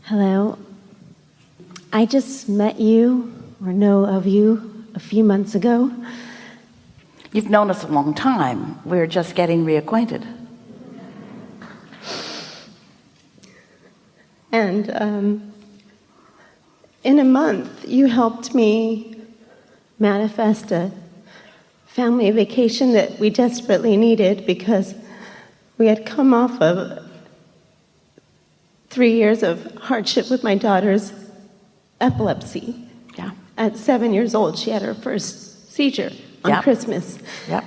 Hello. I just met you, or know of you, a few months ago. You've known us a long time. We're just getting reacquainted. And in a month, you helped me manifest a family vacation that we desperately needed because we had come off of 3 years of hardship with my daughter's epilepsy. Yeah. At 7 years old, she had her first seizure on Christmas. Yep.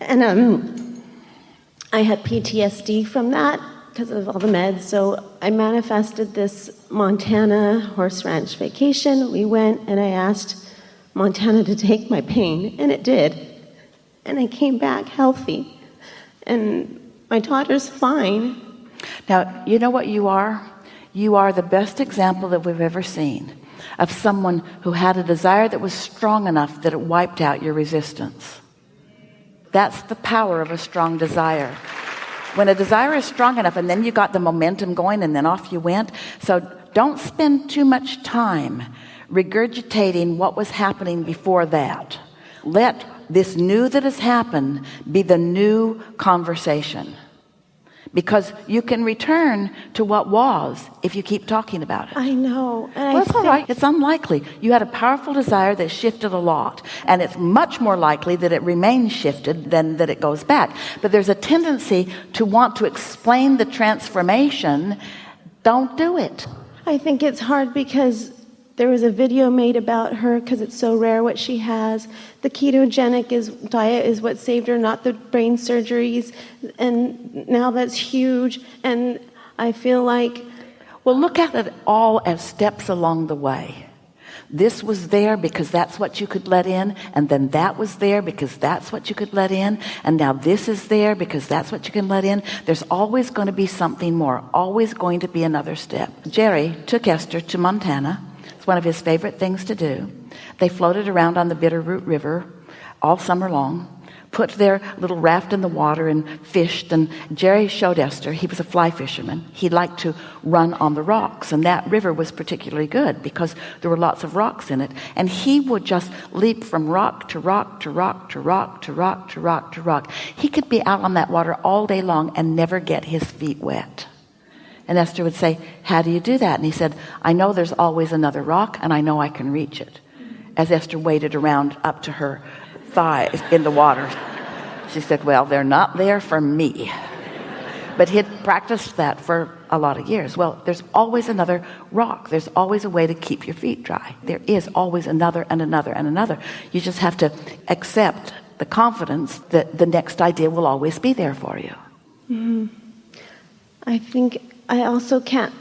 And I had PTSD from that because of all the meds. So I manifested this Montana horse ranch vacation. We went and I asked Montana to take my pain, and it did. And I came back healthy. And my daughter's fine. Now, you know what you are? You are the best example that we've ever seen of someone who had a desire that was strong enough that it wiped out your resistance. That's the power of a strong desire. When a desire is strong enough, and then you got the momentum going, and then off you went. So don't spend too much time regurgitating what was happening before that. Let this new that has happened be the new conversation. Because you can return to what was if you keep talking about it. I know. Well, that's all right. It's unlikely. You had a powerful desire that shifted a lot. And it's much more likely that it remains shifted than that it goes back. But there's a tendency to want to explain the transformation. Don't do it. I think it's hard because there was a video made about her because it's so rare what she has. The ketogenic diet is what saved her, not the brain surgeries. And now that's huge. And I feel like... Well, look at it all as steps along the way. This was there because that's what you could let in. And then that was there because that's what you could let in. And now this is there because that's what you can let in. There's always going to be something more. Always going to be another step. Jerry took Esther to Montana. One of his favorite things to do. They floated around on the Bitterroot River all summer long, put their little raft in the water and fished. And Jerry showed Esther, he was a fly fisherman, he liked to run on the rocks, and that river was particularly good because there were lots of rocks in it. And he would just leap from rock to rock to rock to rock to rock to rock to rock. He could be out on that water all day long and never get his feet wet. And Esther would say, how do you do that? And he said, I know there's always another rock, and I know I can reach it. As Esther waded around up to her thighs in the water, she said, well, they're not there for me. But he'd practiced that for a lot of years. Well, there's always another rock. There's always a way to keep your feet dry. There is always another and another and another. You just have to accept the confidence that the next idea will always be there for you. Mm-hmm. I think I also can't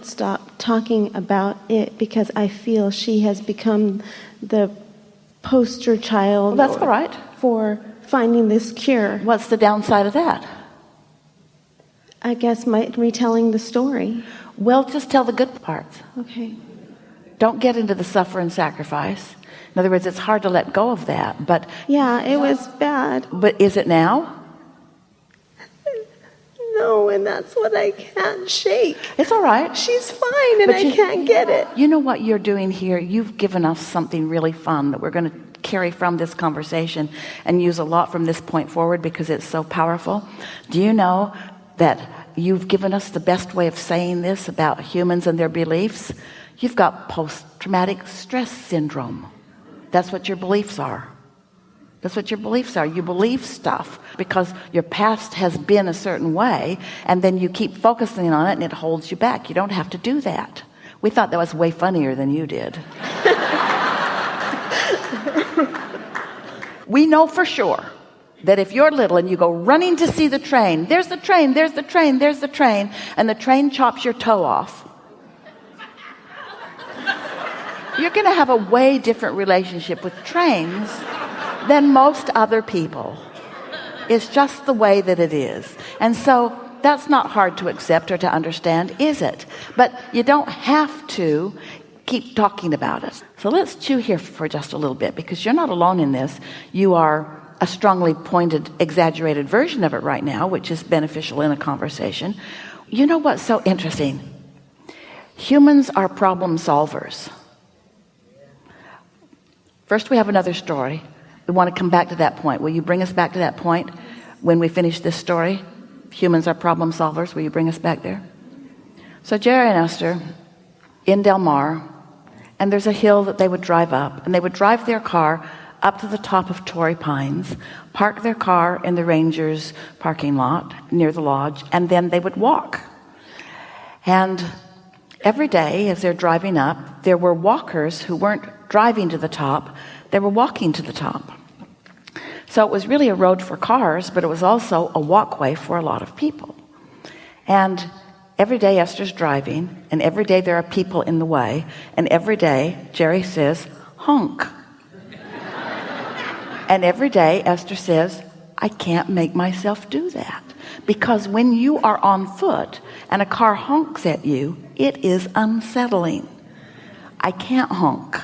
stop talking about it because I feel she has become the poster child. Well, that's all right. For finding this cure. What's the downside of that? I guess retelling the story. Well, just tell the good parts. Okay. Don't get into the suffer and sacrifice. In other words, it's hard to let go of that. But yeah, it was bad. But is it now? No, and that's what I can't shake. It's all right. She's fine, and I can't get it. You know what you're doing here? You've given us something really fun that we're going to carry from this conversation and use a lot from this point forward because it's so powerful. Do you know that you've given us the best way of saying this about humans and their beliefs? You've got post-traumatic stress syndrome. That's what your beliefs are. That's what your beliefs are. You believe stuff because your past has been a certain way, and then you keep focusing on it and it holds you back. You don't have to do that. We thought that was way funnier than you did. We know for sure that if you're little and you go running to see the train, there's the train, there's the train, there's the train, and the train chops your toe off, you're going to have a way different relationship with trains than most other people. It's just the way that it is. And so that's not hard to accept or to understand, is it? But you don't have to keep talking about it. So let's chew here for just a little bit, because you're not alone in this. You are a strongly pointed, exaggerated version of it right now, which is beneficial in a conversation. You know what's so interesting? Humans are problem solvers. First, we have another story. We want to come back to that point. Will you bring us back to that point when we finish this story? Humans are problem solvers. Will you bring us back there? So Jerry and Esther in Del Mar, and there's a hill that they would drive up, and they would drive their car up to the top of Torrey Pines, park their car in the Rangers parking lot near the lodge, and then they would walk. And every day as they're driving up, there were walkers who weren't driving to the top, they were walking to the top. So it was really a road for cars, but it was also a walkway for a lot of people. And every day Esther's driving, and every day there are people in the way, and every day Jerry says, honk. And every day Esther says, I can't make myself do that. Because when you are on foot and a car honks at you, it is unsettling. I can't honk.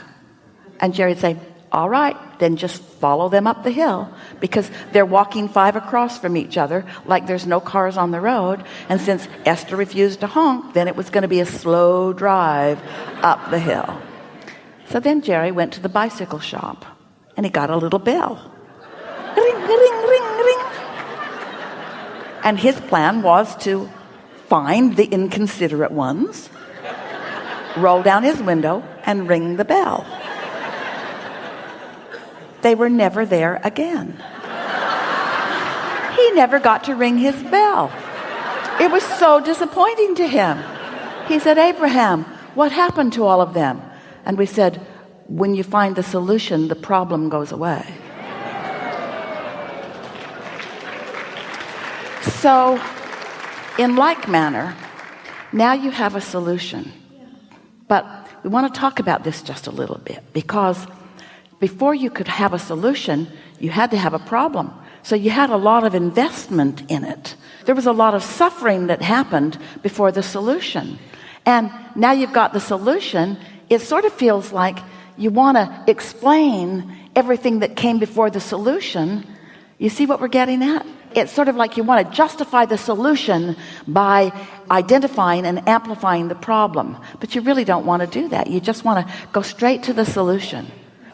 And Jerry'd say, all right, then just follow them up the hill, because they're walking 5 across from each other like there's no cars on the road. And since Esther refused to honk, then it was going to be a slow drive up the hill. So then Jerry went to the bicycle shop and he got a little bell. Ring, ring, ring, ring. And his plan was to find the inconsiderate ones, roll down his window and ring the bell. They were never there again. He never got to ring his bell. It was so disappointing to him. He said, Abraham, what happened to all of them? And we said, when you find the solution, the problem goes away. So, in like manner, now you have a solution. But we want to talk about this just a little bit, because before you could have a solution, you had to have a problem. So you had a lot of investment in it. There was a lot of suffering that happened before the solution. And now you've got the solution, it sort of feels like you want to explain everything that came before the solution. You see what we're getting at? It's sort of like you want to justify the solution by identifying and amplifying the problem. But you really don't want to do that. You just want to go straight to the solution.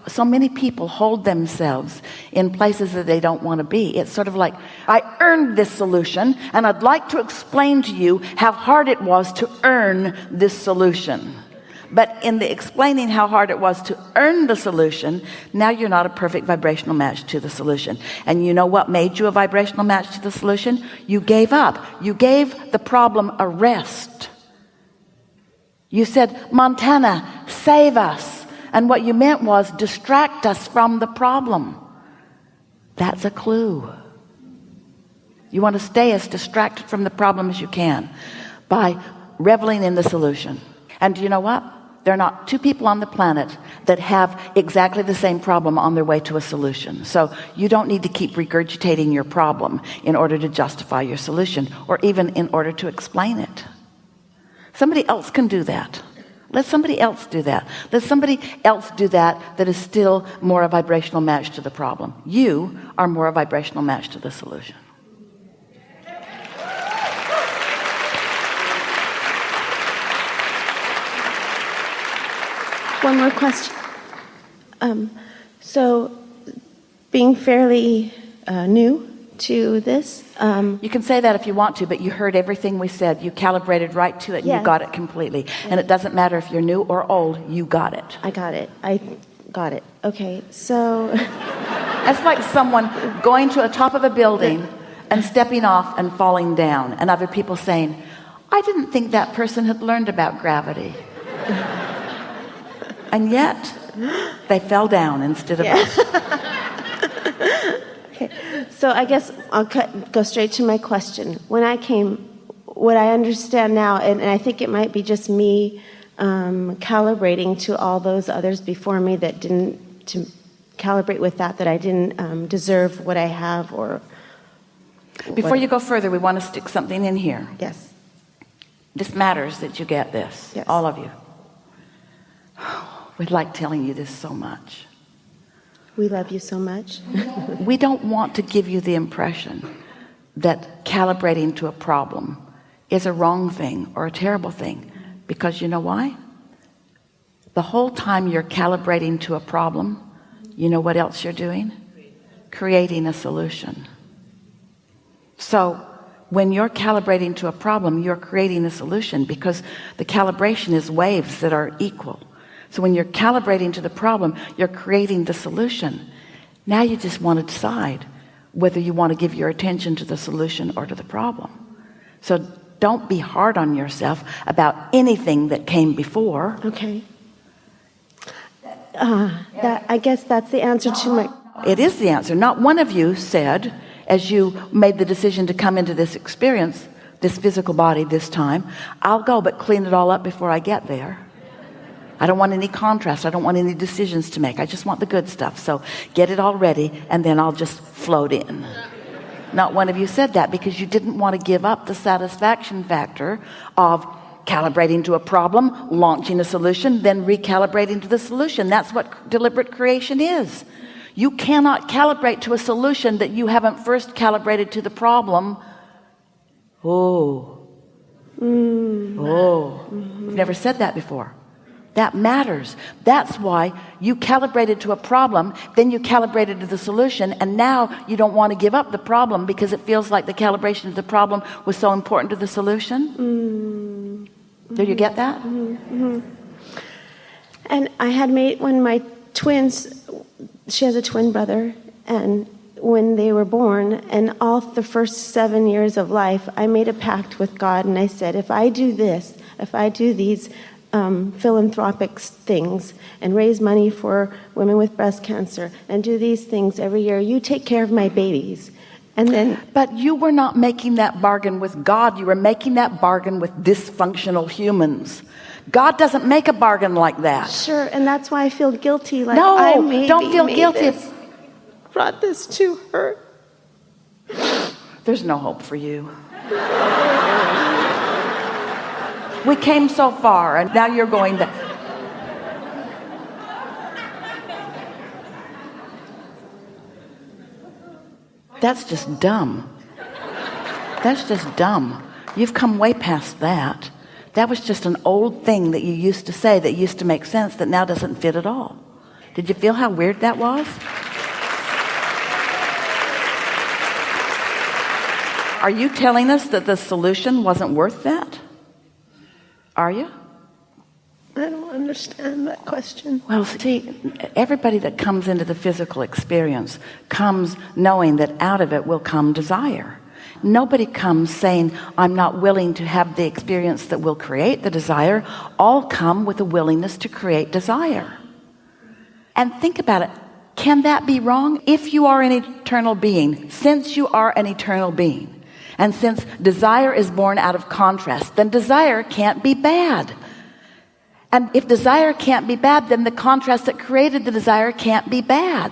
So many people hold themselves in places that they don't want to be. It's sort of like, I earned this solution, and I'd like to explain to you how hard it was to earn this solution. But in the explaining how hard it was to earn the solution, now you're not a perfect vibrational match to the solution. And you know what made you a vibrational match to the solution? You gave up. You gave the problem a rest. You said, Montana, save us. And what you meant was distract us from the problem. That's a clue. You want to stay as distracted from the problem as you can by reveling in the solution. And do you know what? There are not 2 people on the planet that have exactly the same problem on their way to a solution. So you don't need to keep regurgitating your problem in order to justify your solution, or even in order to explain it. Somebody else can do that. Let somebody else do that. Let somebody else do that is still more a vibrational match to the problem. You are more a vibrational match to the solution. One more question. So, being fairly new to this, you can say that if you want to, but you heard everything we said. You calibrated right to it, and you got it completely. And it doesn't matter if you're new or old, you got it. I got it. Okay, so It's like someone going to the top of a building and stepping off and falling down, and other people saying, I didn't think that person had learned about gravity. And yet, they fell down instead of up. Okay, so I guess I'll go straight to my question. When I came, what I understand now, and I think it might be just me calibrating to all those others before me that didn't, to calibrate with that I didn't deserve what I have, or... Before you go further, we want to stick something in here. Yes. This matters that you get this, yes. All of you. We like telling you this so much. We love you so much. We don't want to give you the impression that calibrating to a problem is a wrong thing or a terrible thing, Because you know why? The whole time you're calibrating to a problem, you know what else you're doing? Creating a solution. So when you're calibrating to a problem, you're creating a solution, because the calibration is waves that are equal. So when you're calibrating to the problem, you're creating the solution. Now you just want to decide whether you want to give your attention to the solution or to the problem. So don't be hard on yourself about anything that came before. Okay. I guess that's the answer to my... It is the answer. Not one of you said, as you made the decision to come into this experience, this physical body this time, I'll go but clean it all up before I get there. I don't want any contrast. I don't want any decisions to make. I just want the good stuff. So get it all ready, and then I'll just float in. Not one of you said that, because you didn't want to give up the satisfaction factor of calibrating to a problem, launching a solution, then recalibrating to the solution. That's what deliberate creation is. You cannot calibrate to a solution that you haven't first calibrated to the problem. We've never said that before. That matters. That's why you calibrated to a problem, then you calibrated to the solution, and now you don't want to give up the problem because it feels like the calibration of the problem was so important to the solution. Do you get that? And I had made, when my twins, she has a twin brother, and when they were born, and all the first 7 years of life, I made a pact with God, and I said, if I do this, if I do these philanthropic things and raise money for women with breast cancer and do these things every year, you take care of my babies. And then, but you were not making that bargain with God. You were making that bargain with dysfunctional humans. God doesn't make a bargain like that. Sure, and that's why I feel guilty. Like no, I maybe don't feel guilty. Brought this to her. There's no hope for you. We came so far, and now you're going to... That's just dumb. That's just dumb. You've come way past that. That was just an old thing that you used to say that used to make sense that now doesn't fit at all. Did you feel how weird that was? Are you telling us that the solution wasn't worth that? Are you? I don't understand that question. Well, see, everybody that comes into the physical experience comes knowing that out of it will come desire. Nobody comes saying, I'm not willing to have the experience that will create the desire. All come with a willingness to create desire. And think about it. Can that be wrong? If you are an eternal being, since you are an eternal being, and since desire is born out of contrast, then desire can't be bad. And if desire can't be bad, then the contrast that created the desire can't be bad.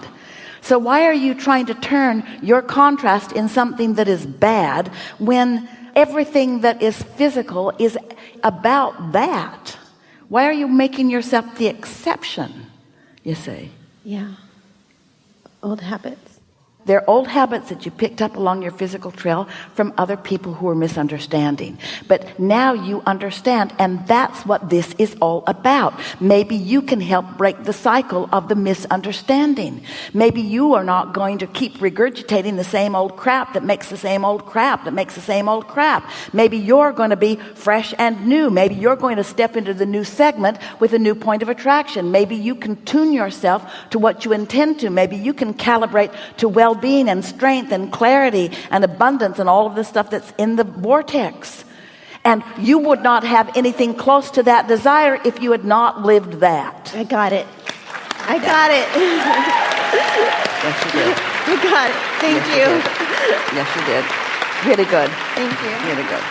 So why are you trying to turn your contrast in something that is bad when everything that is physical is about that? Why are you making yourself the exception, you see? Yeah. Old habits. They're old habits that you picked up along your physical trail from other people who are misunderstanding. But now you understand, and that's what this is all about. Maybe you can help break the cycle of the misunderstanding. Maybe you are not going to keep regurgitating the same old crap that makes the same old crap that makes the same old crap. Maybe you're going to be fresh and new. Maybe you're going to step into the new segment with a new point of attraction. Maybe you can tune yourself to what you intend to. Maybe you can calibrate to well-being and strength and clarity and abundance and all of the stuff that's in the vortex. And you would not have anything close to that desire if you had not lived that. I got it. I got it. Yes, you did. I got it. Thank you. Yes, you did. Really good. Thank you. Really good.